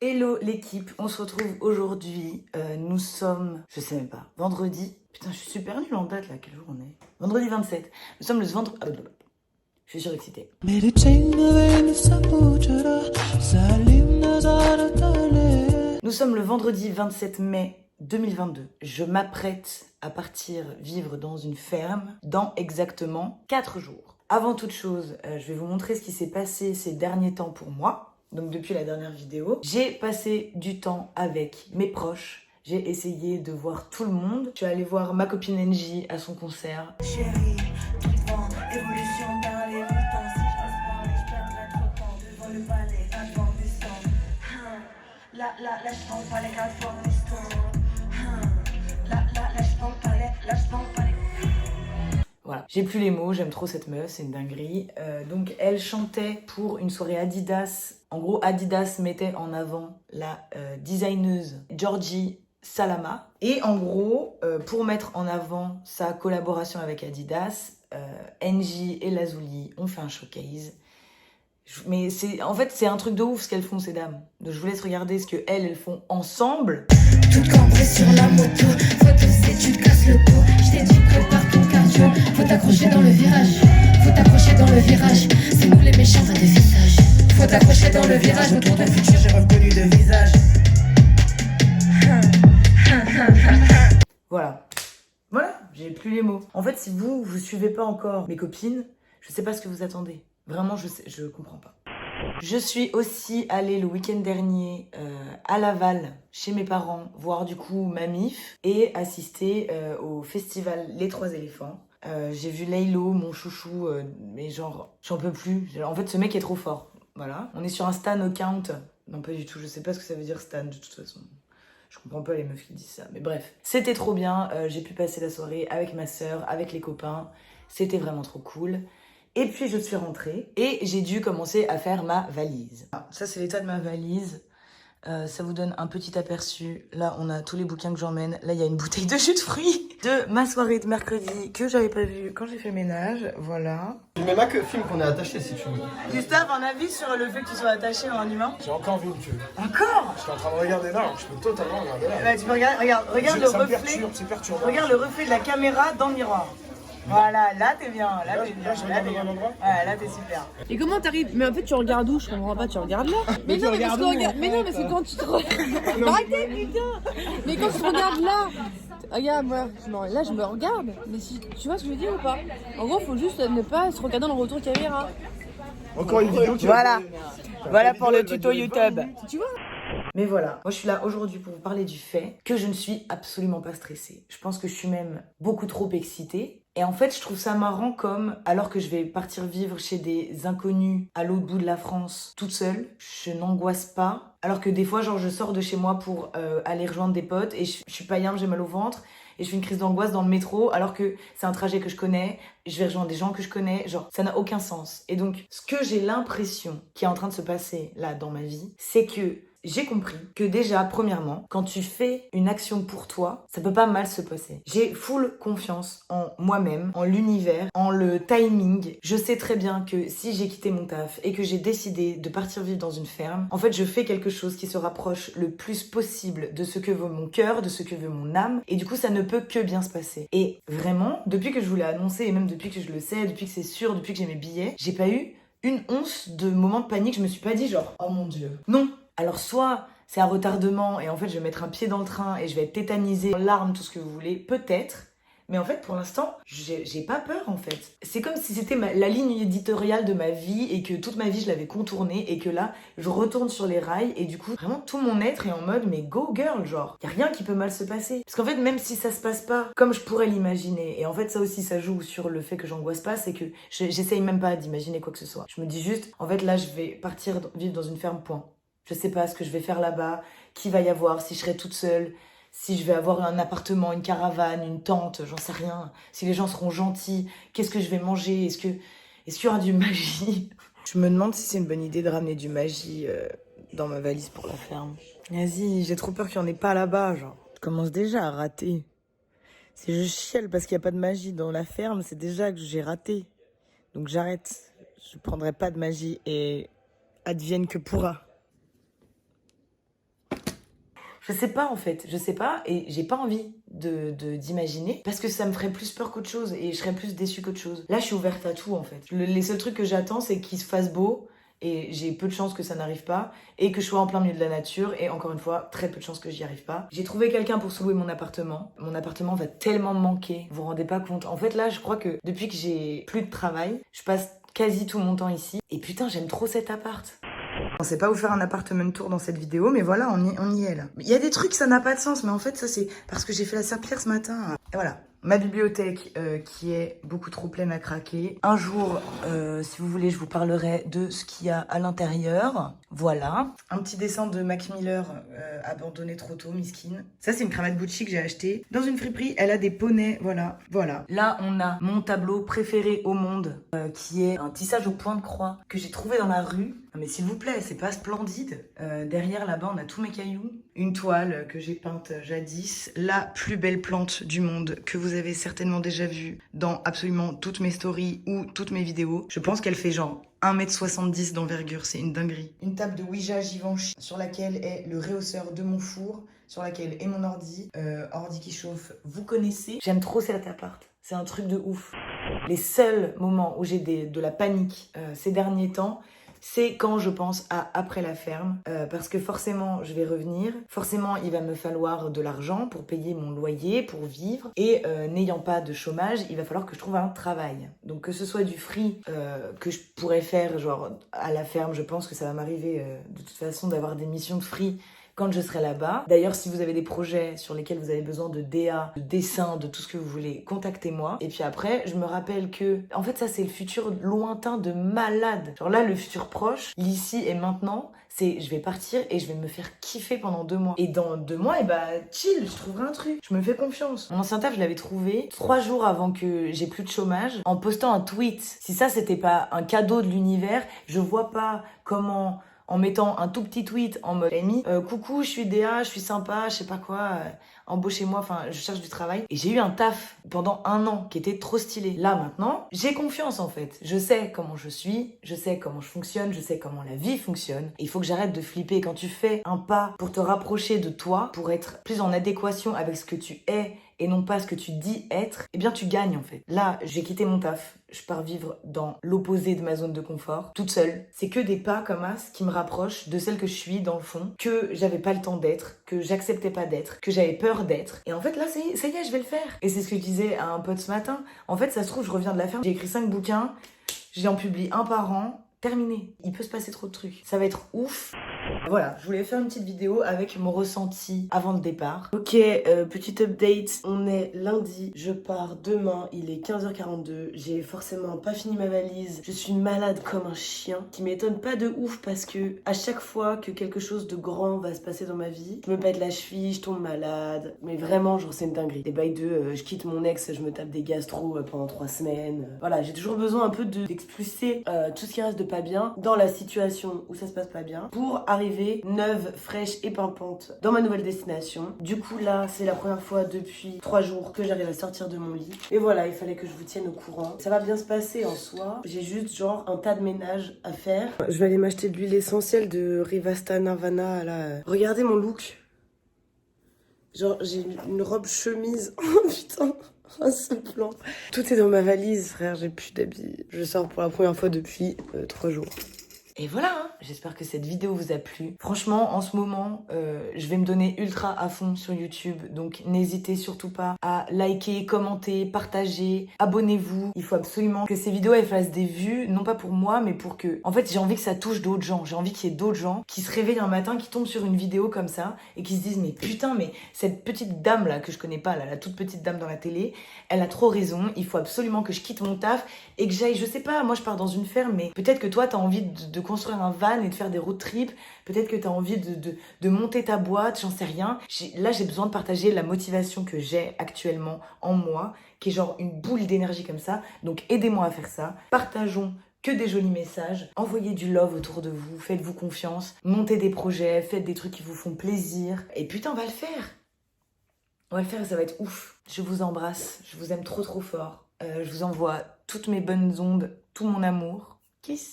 Hello l'équipe, on se retrouve aujourd'hui, nous sommes, je sais même pas, vendredi. Putain, je suis super nulle en date là, quel jour on est? Vendredi 27. Nous sommes le vendredi... je suis surexcitée. Nous sommes le vendredi 27 mai 2022. Je m'apprête à partir vivre dans une ferme dans exactement 4 jours. Avant toute chose, je vais vous montrer ce qui s'est passé ces derniers temps pour moi. Donc depuis la dernière vidéo, j'ai passé du temps avec mes proches. J'ai essayé de voir tout le monde. Je suis allée voir ma copine Engie à son concert. Chérie, tout devant, évolution dans les montants. Si je passe par les, je perdrai trop de temps devant le palais, avant du sang. Là, je prends pas les 4 fois l'histoire. Là, je prends pas les, Voilà, j'ai plus les mots, j'aime trop cette meuf, c'est une dinguerie. Donc elle chantait pour une soirée Adidas. En gros, Adidas mettait en avant la designeuse Georgie Salama. Et en gros, pour mettre en avant sa collaboration avec Adidas, Engie et Lazuli ont fait un showcase. Mais en fait, c'est un truc de ouf ce qu'elles font, ces dames. Donc je vous laisse regarder ce qu'elles font ensemble. Tout cambré sur la moto, faut tousser, tu te casses le cou. Je t'ai dit prépare ton cardio, faut t'accrocher dans le virage. Faut t'accrocher dans le virage, c'est nous les méchants, t'as des visages. Faut t'accrocher dans le virage, autour d'un futur j'ai reconnu de visage. Voilà, j'ai plus les mots. En fait, si vous suivez pas encore mes copines, je sais pas ce que vous attendez. Vraiment, je comprends pas. Je suis aussi allée le week-end dernier à Laval, chez mes parents, voir du coup ma mif et assister au festival Les Trois Éléphants. J'ai vu Laylo, mon chouchou, mais genre, j'en peux plus. En fait, ce mec est trop fort. Voilà. On est sur un stan account. Non, pas du tout, je sais pas ce que ça veut dire stan, de toute façon. Je comprends pas les meufs qui disent ça, mais bref. C'était trop bien, j'ai pu passer la soirée avec ma sœur, avec les copains. C'était vraiment trop cool. Et puis je suis rentrée et j'ai dû commencer à faire ma valise. Ça c'est l'état de ma valise. Ça vous donne un petit aperçu. Là on a tous les bouquins que j'emmène. Là il y a une bouteille de jus de fruits de ma soirée de mercredi que j'avais pas vue quand j'ai fait le ménage. Voilà. Mais ma que film qu'on est attaché si tu veux. Gustave, un avis sur le fait que tu sois attaché à un humain? J'ai encore vu une queue. Encore? Je suis en train de regarder là, alors que je peux totalement regarder là. Bah, tu peux regarde le reflet. C'est perturbant. Regarde le reflet de la caméra dans le miroir. Voilà, là t'es bien, là t'es bien, je regarde au même endroit. Ouais, là t'es super. Et comment t'arrives? Mais en fait, tu regardes où? Je comprends pas, tu regardes là. Mais non, mais non, parce que quand tu te arrêtez, putain. Mais quand tu te regardes là, regarde, moi, non, là je me regarde. Mais si, tu vois ce que je veux dire ou pas? En gros, faut juste ne pas se regarder dans le retour caméra. Encore une vidéo qui Voilà pour le tuto YouTube. Tu vois? Mais voilà, moi je suis là aujourd'hui pour vous parler du fait que je ne suis absolument pas stressée. Je pense que je suis même beaucoup trop excitée. Et en fait, je trouve ça marrant comme, alors que je vais partir vivre chez des inconnus à l'autre bout de la France, toute seule, je n'angoisse pas. Alors que des fois, genre, je sors de chez moi pour aller rejoindre des potes et je suis pas bien, j'ai mal au ventre. Et je fais une crise d'angoisse dans le métro, alors que c'est un trajet que je connais, je vais rejoindre des gens que je connais, genre, ça n'a aucun sens. Et donc, ce que j'ai l'impression qui est en train de se passer là dans ma vie, c'est que j'ai compris que déjà, premièrement, quand tu fais une action pour toi, ça peut pas mal se passer. J'ai full confiance en moi-même, en l'univers, en le timing. Je sais très bien que si j'ai quitté mon taf et que j'ai décidé de partir vivre dans une ferme, en fait, je fais quelque chose qui se rapproche le plus possible de ce que veut mon cœur, de ce que veut mon âme. Et du coup, ça ne peut que bien se passer. Et vraiment, depuis que je vous l'ai annoncé, et même depuis que je le sais, depuis que c'est sûr, depuis que j'ai mes billets, j'ai pas eu une once de moment de panique. Je me suis pas dit genre, oh mon Dieu. Non. Alors soit c'est un retardement et en fait je vais mettre un pied dans le train et je vais être tétanisée, larmes, tout ce que vous voulez, peut-être. Mais en fait pour l'instant, j'ai pas peur en fait. C'est comme si c'était la ligne éditoriale de ma vie et que toute ma vie je l'avais contournée et que là je retourne sur les rails et du coup vraiment tout mon être est en mode mais go girl, genre y a rien qui peut mal se passer. Parce qu'en fait même si ça se passe pas comme je pourrais l'imaginer, et en fait ça aussi ça joue sur le fait que j'angoisse pas, c'est que j'essaye même pas d'imaginer quoi que ce soit. Je me dis juste en fait là je vais partir vivre dans une ferme, point. Je sais pas ce que je vais faire là-bas, qui va y avoir, si je serai toute seule, si je vais avoir un appartement, une caravane, une tente, j'en sais rien. Si les gens seront gentils, qu'est-ce que je vais manger, est-ce qu'il y aura du magie? Je me demande si c'est une bonne idée de ramener du magie dans ma valise pour la ferme. Vas-y, j'ai trop peur qu'il n'y en ait pas là-bas, genre. Je commence déjà à rater. Si je chiale parce qu'il n'y a pas de magie dans la ferme, c'est déjà que j'ai raté. Donc j'arrête. Je prendrai pas de magie et advienne que pourra. Je sais pas en fait, je sais pas et j'ai pas envie d'imaginer parce que ça me ferait plus peur qu'autre chose et je serais plus déçue qu'autre chose. Là, je suis ouverte à tout en fait. Les seuls trucs que j'attends, c'est qu'il se fasse beau et j'ai peu de chances que ça n'arrive pas et que je sois en plein milieu de la nature et encore une fois, très peu de chances que j'y arrive pas. J'ai trouvé quelqu'un pour sous-louer mon appartement. Mon appartement va tellement me manquer, vous vous rendez pas compte. En fait, là, je crois que depuis que j'ai plus de travail, je passe quasi tout mon temps ici et putain, j'aime trop cet appart. On sait pas vous faire un appartement tour dans cette vidéo, mais voilà, on y est là. Il y a des trucs, ça n'a pas de sens, mais en fait, ça c'est parce que j'ai fait la serpillière ce matin. Et voilà, ma bibliothèque qui est beaucoup trop pleine à craquer. Un jour, si vous voulez, je vous parlerai de ce qu'il y a à l'intérieur. Voilà, un petit dessin de Mac Miller abandonné trop tôt, miskin. Ça, c'est une cravate Gucci que j'ai achetée dans une friperie. Elle a des poneys, voilà. Là, on a mon tableau préféré au monde, qui est un tissage au point de croix que j'ai trouvé dans la rue. Non mais s'il vous plaît, c'est pas splendide. Derrière, là-bas, on a tous mes cailloux. Une toile que j'ai peinte jadis. La plus belle plante du monde que vous avez certainement déjà vue dans absolument toutes mes stories ou toutes mes vidéos. Je pense qu'elle fait genre 1,70 m d'envergure, c'est une dinguerie. Une table de Ouija Givenchy sur laquelle est le réhausseur de mon four, sur laquelle est mon ordi qui chauffe, vous connaissez. J'aime trop cet appart, c'est un truc de ouf. Les seuls moments où j'ai de la panique ces derniers temps, c'est quand je pense à après la ferme, parce que forcément je vais revenir, forcément il va me falloir de l'argent pour payer mon loyer, pour vivre, et n'ayant pas de chômage, il va falloir que je trouve un travail. Donc que ce soit du free que je pourrais faire genre à la ferme, je pense que ça va m'arriver de toute façon d'avoir des missions de free quand je serai là-bas. D'ailleurs, si vous avez des projets sur lesquels vous avez besoin de DA, de dessin, de tout ce que vous voulez, contactez-moi. Et puis après, je me rappelle que, en fait, ça, c'est le futur lointain de malade. Genre là, le futur proche, l'ici et maintenant, c'est je vais partir et je vais me faire kiffer pendant 2 mois. Et dans 2 mois, et bah, chill, je trouverai un truc. Je me fais confiance. Mon ancien taf, je l'avais trouvé 3 jours avant que j'ai plus de chômage, en postant un tweet. Si ça, c'était pas un cadeau de l'univers, je vois pas comment... En mettant un tout petit tweet en mode coucou, je suis DA, je suis sympa, je sais pas quoi, embauchez-moi, enfin je cherche du travail. Et j'ai eu un taf pendant 1 an qui était trop stylé. Là maintenant, j'ai confiance en fait. Je sais comment je suis, je sais comment je fonctionne, je sais comment la vie fonctionne. Et il faut que j'arrête de flipper. Quand tu fais un pas pour te rapprocher de toi, pour être plus en adéquation avec ce que tu es et non pas ce que tu dis être, eh bien tu gagnes en fait. Là, j'ai quitté mon taf, je pars vivre dans l'opposé de ma zone de confort, toute seule. C'est que des pas comme as qui me rapprochent de celle que je suis dans le fond, que j'avais pas le temps d'être, que j'acceptais pas d'être, que j'avais peur d'être. Et en fait là, ça y est, je vais le faire. Et c'est ce que je disais à un pote ce matin. En fait, ça se trouve, je reviens de la ferme, j'ai écrit 5 bouquins, j'en publie 1 par an, terminé. Il peut se passer trop de trucs. Ça va être ouf. Voilà, je voulais faire une petite vidéo avec mon ressenti avant le départ. Ok, petite update, on est lundi, je pars demain, il est 15h42, j'ai forcément pas fini ma valise, je suis malade comme un chien, qui m'étonne pas de ouf parce que à chaque fois que quelque chose de grand va se passer dans ma vie, je me pète la cheville, je tombe malade, mais vraiment genre c'est une dinguerie. Des bails de je quitte mon ex, je me tape des gastro pendant 3 semaines, voilà, j'ai toujours besoin un peu d'expulser tout ce qui reste de pas bien dans la situation où ça se passe pas bien pour arriver neuve, fraîche et pimpante dans ma nouvelle destination. Du coup là, c'est la première fois depuis 3 jours que j'arrive à sortir de mon lit. Et voilà, il fallait que je vous tienne au courant. Ça va bien se passer en soi. J'ai juste genre un tas de ménage à faire. Je vais aller m'acheter de l'huile essentielle de Rivasta Nirvana là. Regardez mon look. Genre j'ai une robe chemise. Oh putain. Oh, ce plan. Tout est dans ma valise, frère, j'ai plus d'habits. Je sors pour la première fois depuis 3 jours. Et voilà, hein. J'espère que cette vidéo vous a plu. Franchement, en ce moment, je vais me donner ultra à fond sur YouTube. Donc n'hésitez surtout pas à liker, commenter, partager, abonnez-vous. Il faut absolument que ces vidéos elles fassent des vues, non pas pour moi, mais pour que... En fait, j'ai envie que ça touche d'autres gens. J'ai envie qu'il y ait d'autres gens qui se réveillent un matin, qui tombent sur une vidéo comme ça et qui se disent mais putain, mais cette petite dame là que je connais pas, là, la toute petite dame dans la télé, elle a trop raison. Il faut absolument que je quitte mon taf et que j'aille, je sais pas, moi je pars dans une ferme, mais peut-être que toi t'as envie de construire un van et de faire des road trips, peut-être que tu as envie de monter ta boîte, j'en sais rien. Là, j'ai besoin de partager la motivation que j'ai actuellement en moi, qui est genre une boule d'énergie comme ça. Donc, aidez-moi à faire ça. Partageons que des jolis messages. Envoyez du love autour de vous, faites-vous confiance, montez des projets, faites des trucs qui vous font plaisir. Et putain, on va le faire. On va le faire et ça va être ouf. Je vous embrasse, je vous aime trop trop fort. Je vous envoie toutes mes bonnes ondes, tout mon amour. Kiss.